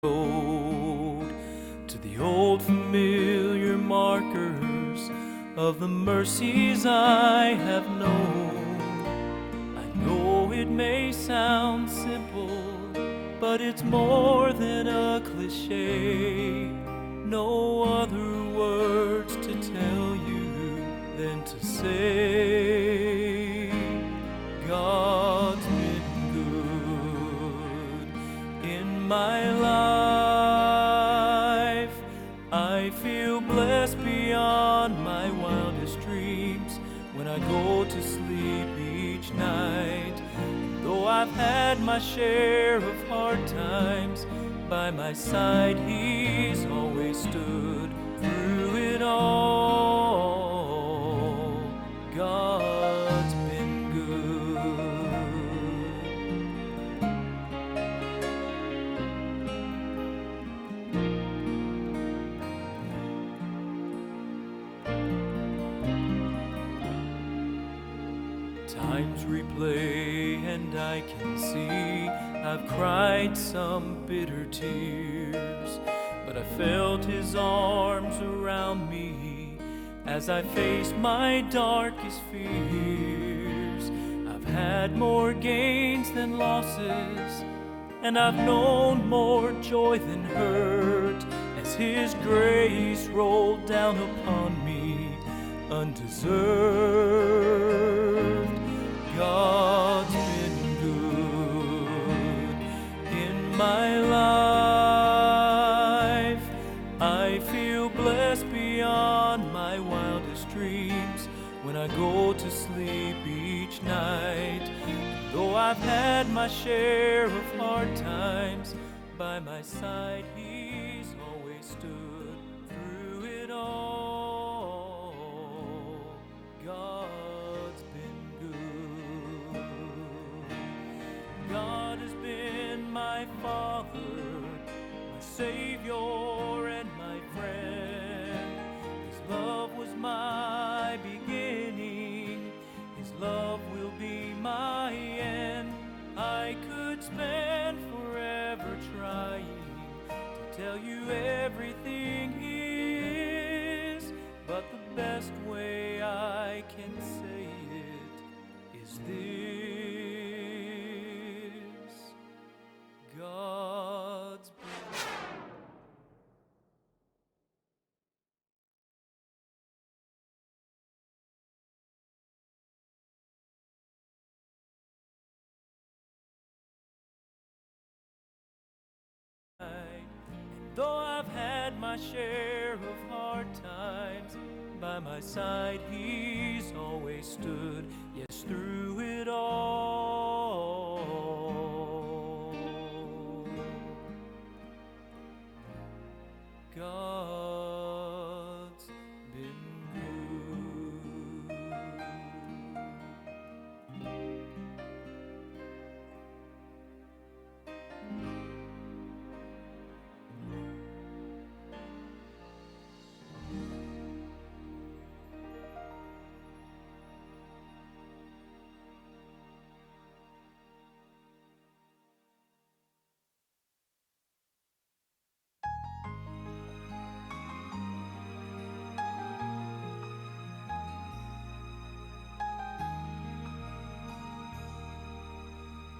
road to the old familiar markers of the mercies I have known. I know it may sound simple, but it's more than a cliche. No other words to tell you than to say God's been good in my life. I feel blessed beyond my wildest dreams when I go to sleep each night. Though I've had my share of hard times, by my side He's always stood through it all. God's been good. Times replay and I can see I've cried some bitter tears, but I felt His arms around me as I faced my darkest fears. I've had more gains than losses, and I've known more joy than hurt as His grace rolled down upon me undeserved. God's been good in my life. I feel blessed beyond my wildest dreams when I go to sleep each night. Though I've had my share of hard times, by my side He's always stood through it all. God's been good. God has been my Father, my Savior, and my friend. His love was my beginning. His love will be my end. I could spend forever trying to tell you everything He is, but the best way I can say it is this: God's been. Though I've had my share of hard times, by my side He's always stood, yes, through it all. God's been good.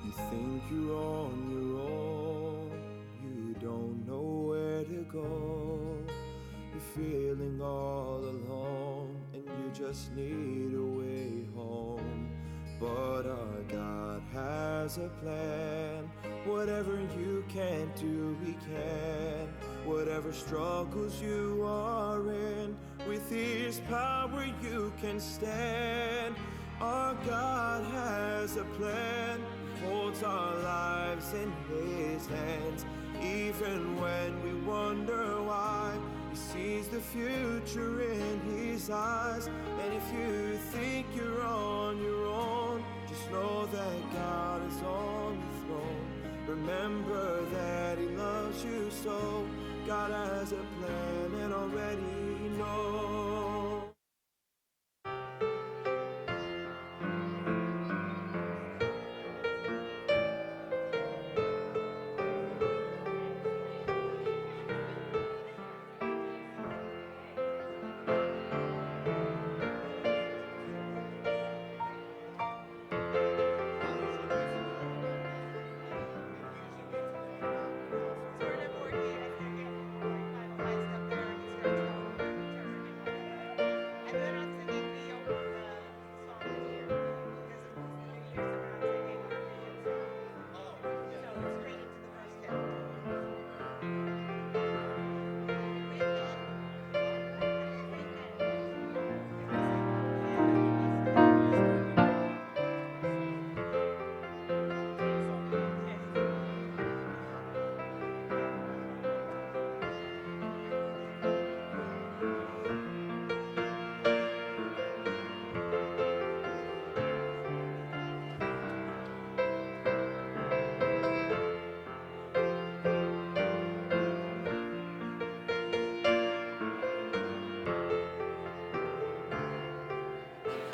You think you're on your own, you don't know where to go. You're feeling all alone, and you just need a way home. But our God has a plan. Whatever you can't do, He can. Whatever struggles you are in, with His power you can stand. Our God has a plan, holds our lives in His hands. Even when we wonder why, He sees the future in His eyes. And if you think you're on your own, just know that God is on the throne. Remember that He loves you so. God has a plan and already knows.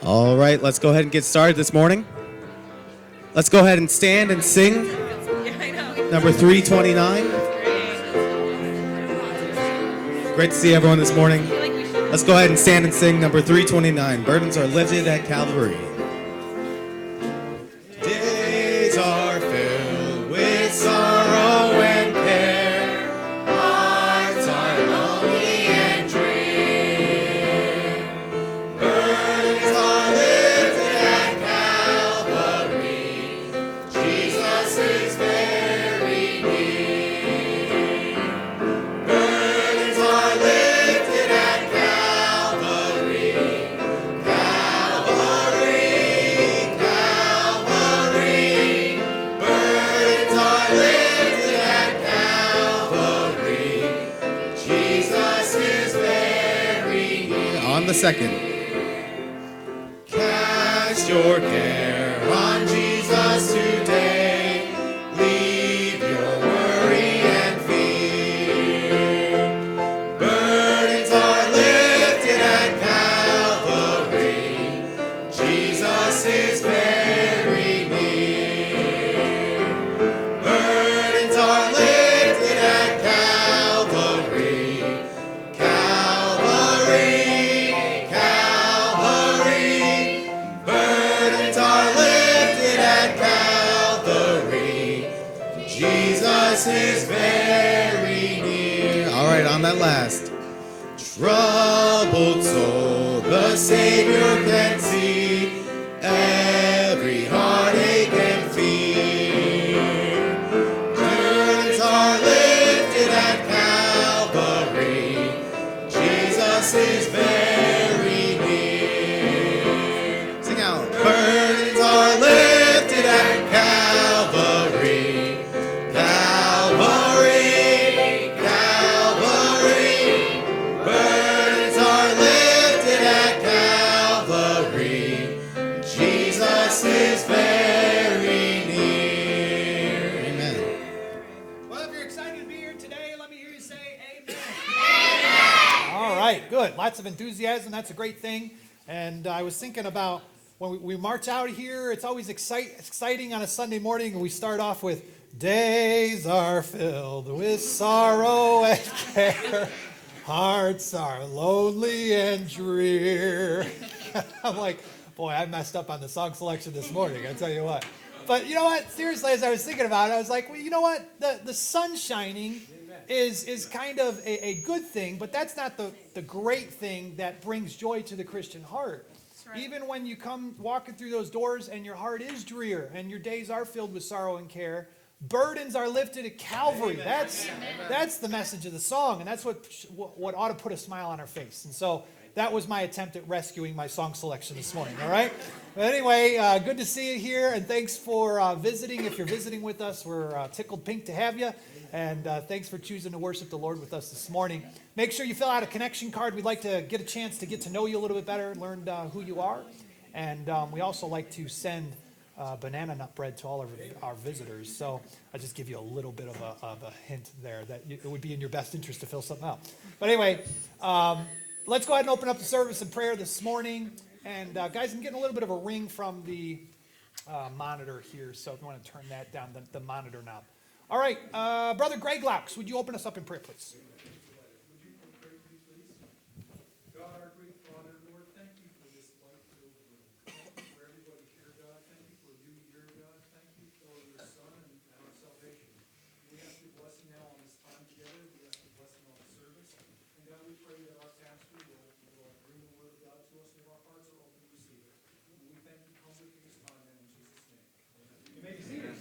All right, let's go ahead and get started this morning. Let's go ahead and stand and sing number 329. Great to see everyone this morning. Let's go ahead and stand and sing number 329. Burdens are lifted at Calvary. Days are filled with sorrow and care. Hearts are lonely and drear. Burdens are lifted at Calvary. Jesus is very near. Burdens are lifted at Calvary. Calvary, Calvary. Burdens are lifted at Calvary. Jesus is very near. On the second. Cast your care on Jesus today. Leave your worry and fear. Burdens are lifted at Calvary. Jesus is very near. Burdens are lifted at Calvary. Calvary, Calvary. Burdens are lifted at Calvary. Jesus is very near. All right, on that last. Troubled soul, the Savior can see every heartache and fear. Burdens are lifted at Calvary. Jesus is very near. Sing out. Burdens are lifted at Calvary. Calvary, Calvary. Burdens are lifted at Calvary. Jesus is very near. Amen. Well, if you're excited to be here today, let me hear you say amen. All right, good. Lots of enthusiasm. That's a great thing. And I was thinking about when we march out here, it's always exciting on a Sunday morning, and we start off with, days are filled with sorrow and care. Hearts are lonely and drear. I'm like, boy, I messed up on the song selection this morning, I tell you what. But you know what? Seriously, as I was thinking about it, I was like, well, you know what? The sun shining is kind of a good thing, but that's not the great thing that brings joy to the Christian heart. Right. Even when you come walking through those doors and your heart is drear and your days are filled with sorrow and care, burdens are lifted at Calvary. That's the message of the song, and that's what ought to put a smile on our face. And so that was my attempt at rescuing my song selection this morning, all right? But anyway, good to see you here, and thanks for visiting. If you're visiting with us, we're tickled pink to have you, and thanks for choosing to worship the Lord with us this morning. Make sure you fill out a connection card. We'd like to get a chance to get to know you a little bit better, learn who you are, and we also like to send banana nut bread to all of our visitors. So I'll just give you a little bit of a hint there that it would be in your best interest to fill something out. But anyway, let's go ahead and open up the service in prayer this morning. And guys, I'm getting a little bit of a ring from the monitor here, so if you want to turn that down, the monitor knob. All right, Brother Greg Laux, would you open us up in prayer, please? God, our great Father, Lord, thank you for this light-filled room. Thank you for everybody here, God. Thank you for you, dear God. Thank you for your Son and our salvation. We ask your blessing now on this time together. We ask your blessing on the service. And God, we pray that our pastor will bring the word of God to us, and our hearts are open to receive it. And we thank you humbly for this time now in Jesus' name. Amen. You may be seated.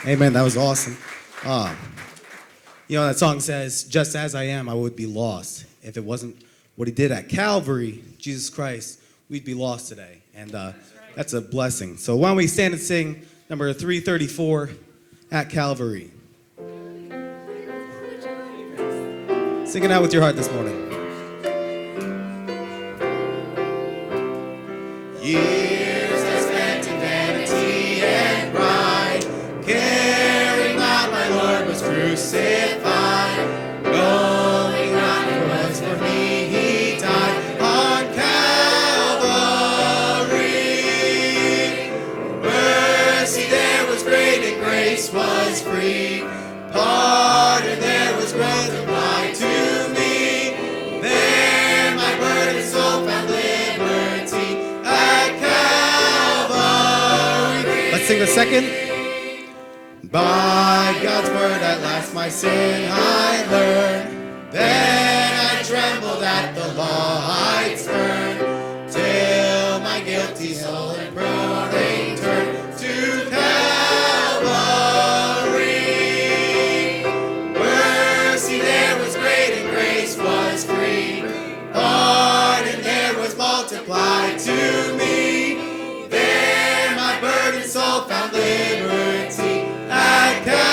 Amen. That was awesome. That song says, just as I am, I would be lost. If it wasn't what he did at Calvary, Jesus Christ, we'd be lost today. And that's a blessing. So why don't we stand and sing number 334, At Calvary. Sing it out with your heart this morning. Years I spent in vanity and pride, caring not my Lord was crucified, knowing not it was for me he died on Calvary. Mercy there was great and grace was free, pardon there was multiplied to me. There my burdened soul found liberty at Calvary. Let's sing the second. By God's word at last my sin I learned. Then I trembled at the law I'd spurned, till my guilty soul and groaning turned to Calvary. Mercy there was great and grace was free, pardon there was multiplied to me. There my burdened soul found liberty at Calvary.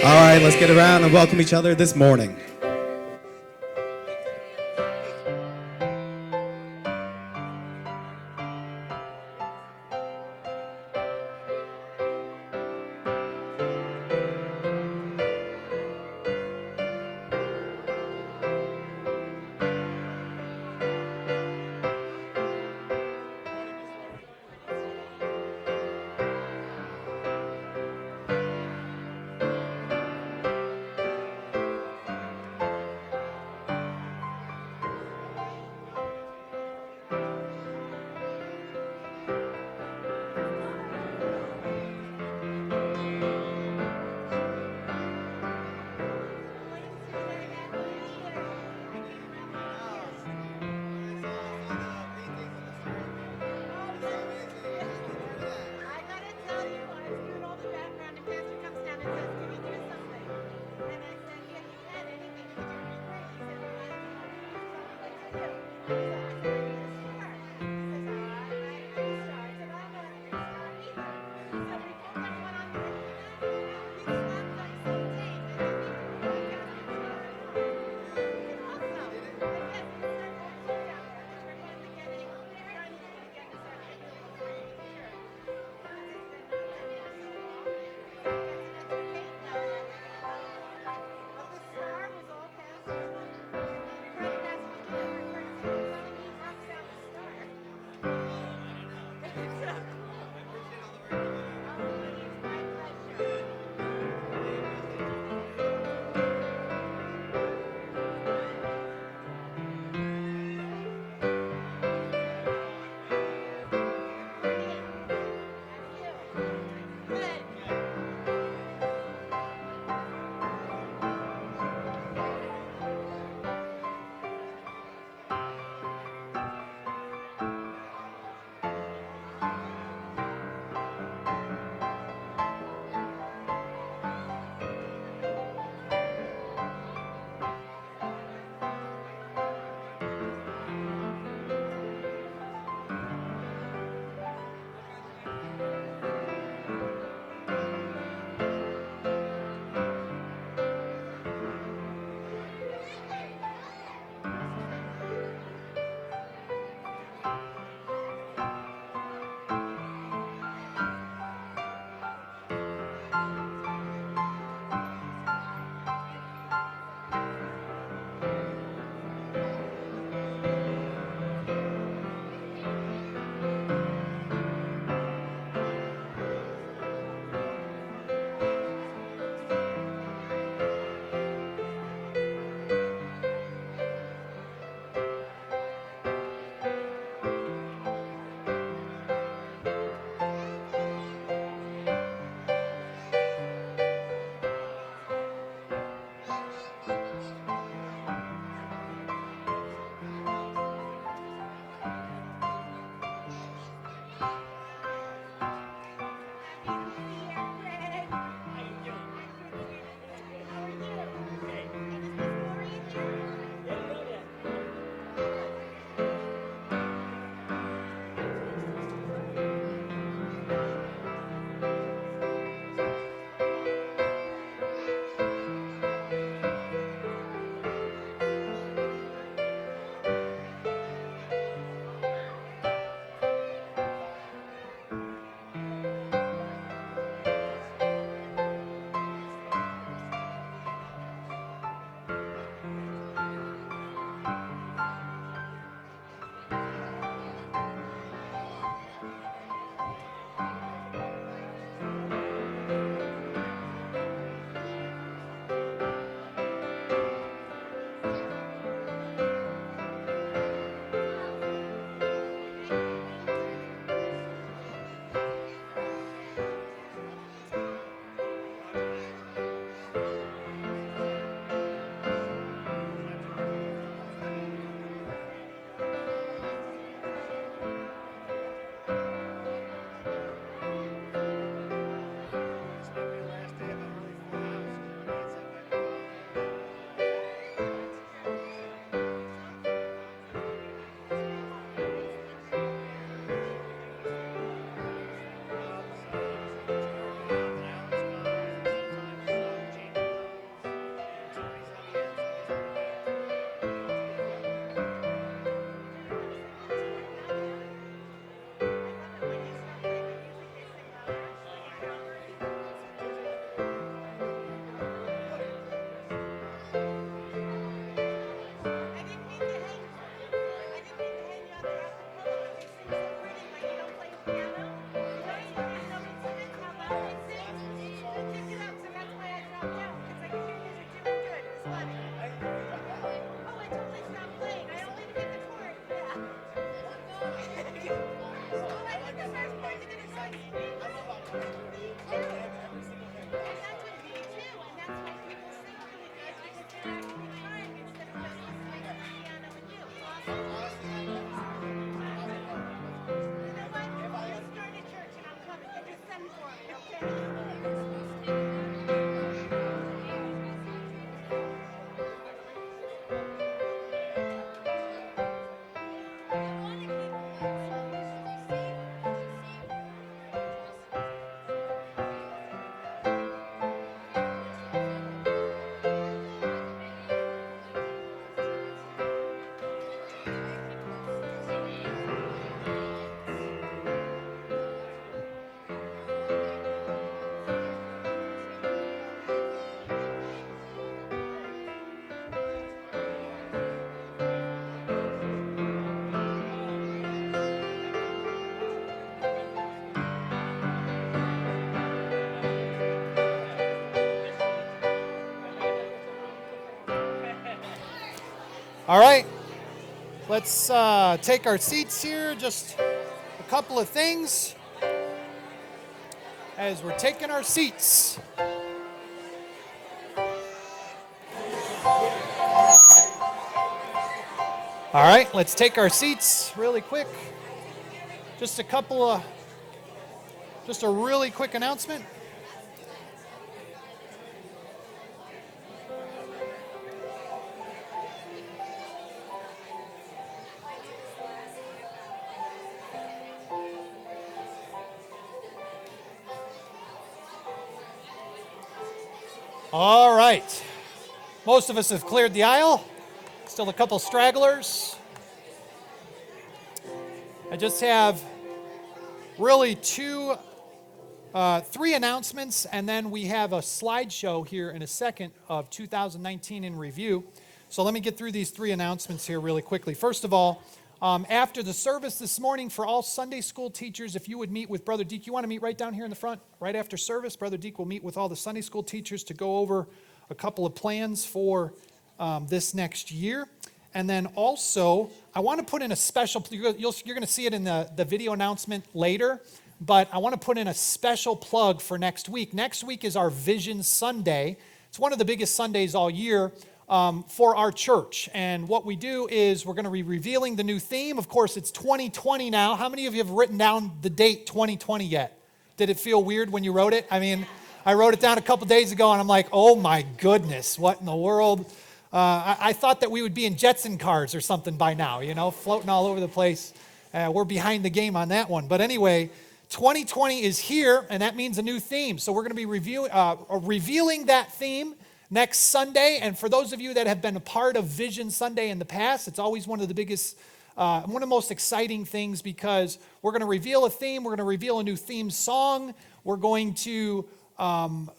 All right, let's get around and welcome each other this morning. All right, let's take our seats here. Just a couple of things as we're taking our seats. All right, let's take our seats really quick. Just a really quick announcement. All right. Most of us have cleared the aisle. Still a couple stragglers. I just have really three announcements, and then we have a slideshow here in a second of 2019 in review. So let me get through these three announcements here really quickly. First of all, after the service this morning, for all Sunday school teachers, if you would meet with Brother Deke, you want to meet right down here in the front, right after service. Brother Deke will meet with all the Sunday school teachers to go over a couple of plans for this next year. And then also, I want to put in a special, you're going to see it in the video announcement later, but I want to put in a special plug for next week. Next week is our Vision Sunday. It's one of the biggest Sundays all year for our church. And what we do is we're going to be revealing the new theme. Of course, it's 2020 now. How many of you have written down the date 2020 yet? Did it feel weird when you wrote it? I mean, I wrote it down a couple days ago, and I'm like, oh my goodness, what in the world? I thought that we would be in Jetson cars or something by now, floating all over the place. We're behind the game on that one. But anyway, 2020 is here, and that means a new theme. So we're going to be revealing that theme next Sunday. And for those of you that have been a part of Vision Sunday in the past, it's always one of the biggest, one of the most exciting things, because we're going to reveal a theme. We're going to reveal a new theme song. We're going to, on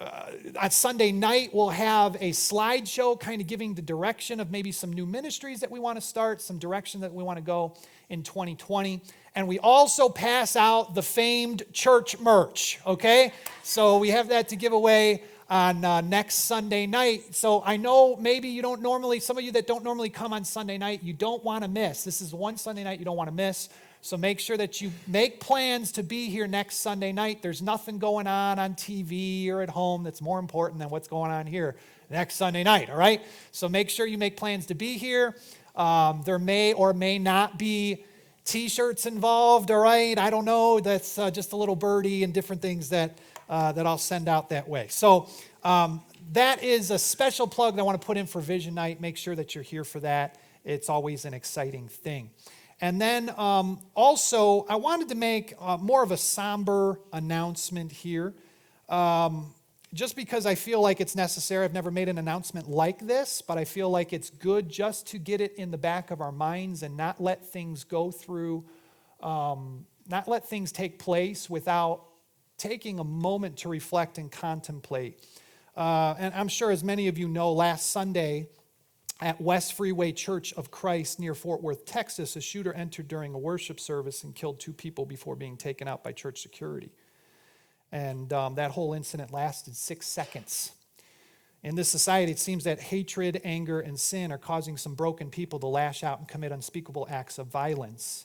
Sunday night, we'll have a slideshow kind of giving the direction of maybe some new ministries that we want to start, some direction that we want to go in 2020. And we also pass out the famed church merch, okay? So we have that to give away on next Sunday night. So I know maybe you don't normally, some of you that don't normally come on Sunday night, you don't want to miss. This is one Sunday night you don't want to miss. So make sure that you make plans to be here next Sunday night. There's nothing going on TV or at home that's more important than what's going on here next Sunday night, all right? So make sure you make plans to be here. There may or may not be T-shirts involved, all right? I don't know. That's just a little birdie and different things that I'll send out that way. So that is a special plug that I want to put in for Vision Night. Make sure that you're here for that. It's always an exciting thing. And then also, I wanted to make more of a somber announcement here, just because I feel like it's necessary. I've never made an announcement like this, but I feel like it's good just to get it in the back of our minds and not let things go through, not let things take place without taking a moment to reflect and contemplate. And I'm sure as many of you know, last Sunday, at West Freeway Church of Christ near Fort Worth, Texas, a shooter entered during a worship service and killed 2 people before being taken out by church security. And that whole incident lasted 6 seconds. In this society, it seems that hatred, anger, and sin are causing some broken people to lash out and commit unspeakable acts of violence.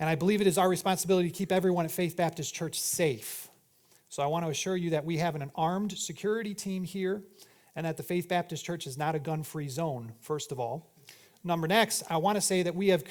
And I believe it is our responsibility to keep everyone at Faith Baptist Church safe. So I want to assure you that we have an armed security team here, and that the Faith Baptist Church is not a gun-free zone, first of all. Next, I want to say that we have